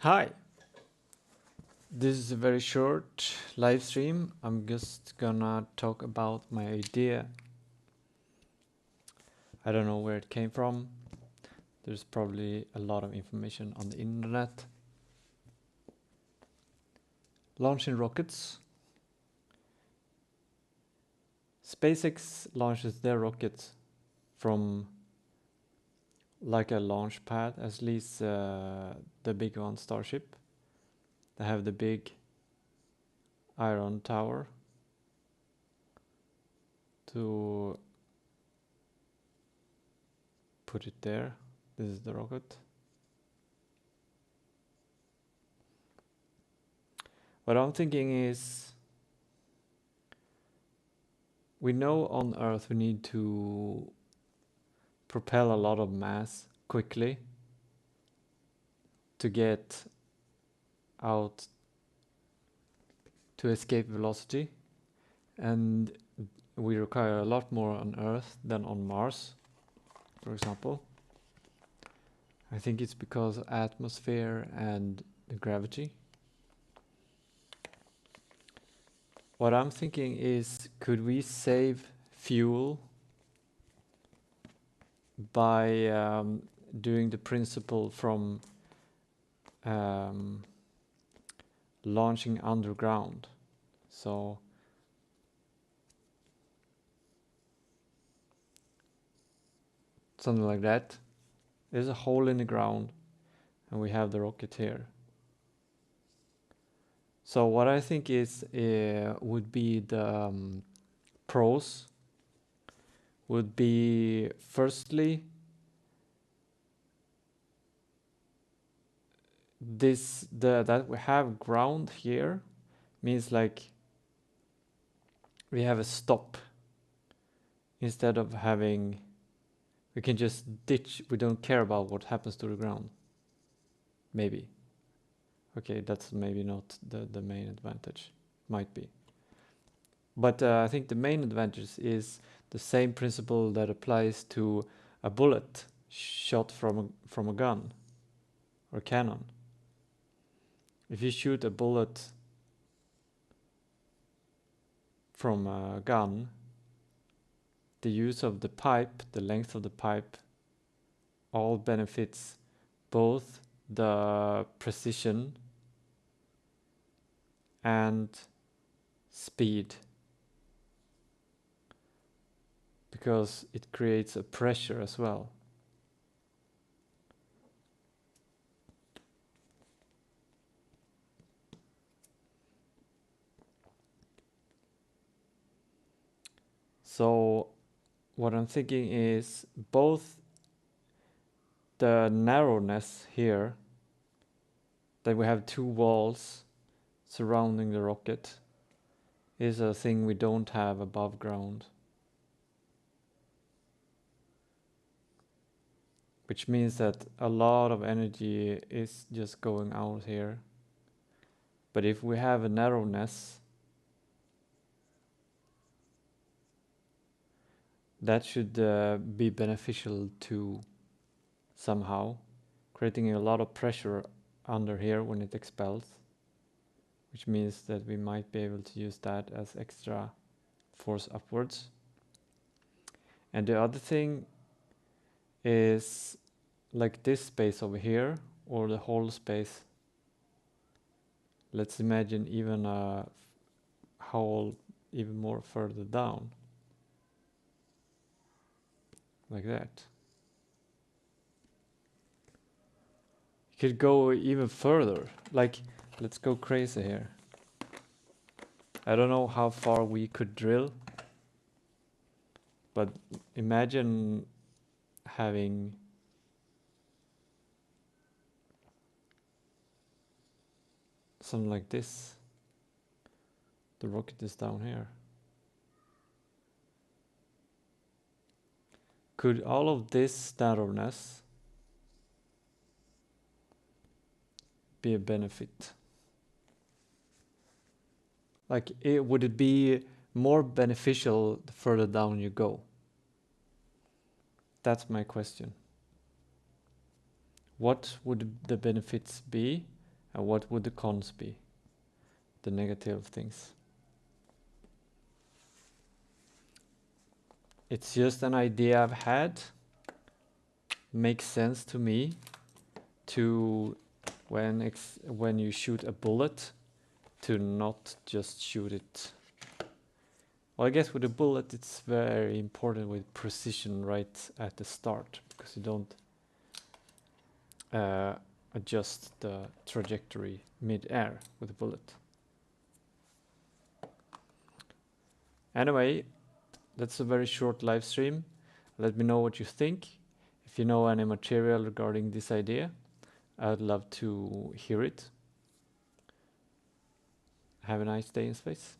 Hi, this is a very short live stream. I'm just gonna talk about my idea. I don't know where it came from. There's probably a lot of information on the internet. Launching rockets. SpaceX launches their rockets from like a launch pad, at least the big one, Starship. They have the big iron tower to put it there. This is the rocket. What I'm thinking is, we know on Earth we need to propel a lot of mass quickly to get out to escape velocity, and we require a lot more on Earth than on Mars, for example. I think it's because of atmosphere and the gravity. What I'm thinking is, could we save fuel by doing the principle from launching underground? So something like that. There's a hole in the ground and we have the rocket here. So what I think is would be the pros would be, firstly, that we have ground here means like we have a stop instead of having, we can just ditch, we don't care about what happens to the ground. Maybe. Okay, that's maybe not the main advantage. Might be. But I think the main advantage is the same principle that applies to a bullet shot from a gun or cannon. If you shoot a bullet from a gun, the use of the pipe, the length of the pipe, all benefits both the precision and speed, because it creates a pressure as well. So what I'm thinking is, both the narrowness here, that we have two walls surrounding the rocket, is a thing we don't have above ground. Which means that a lot of energy is just going out here. But if we have a narrowness, that should be beneficial to somehow, creating a lot of pressure under here when it expels, which means that we might be able to use that as extra force upwards. And the other thing is, like this space over here, or the whole space. Let's imagine even a hole even more further down, like that. You could go even further, like, let's go crazy here. I don't know how far we could drill, but imagine having something like this. The rocket is down here. Could all of this narrowness be a benefit? Like, would it be more beneficial the further down you go? That's my question. What would the benefits be And what would the cons be? The negative things. It's just an idea I've had. Makes sense to me to when you shoot a bullet to not just shoot it. Well, I guess with a bullet it's very important with precision right at the start, because you don't adjust the trajectory mid-air with a bullet. Anyway, that's a very short live stream. Let me know what you think. If you know any material regarding this idea, I'd love to hear it. Have a nice day in space.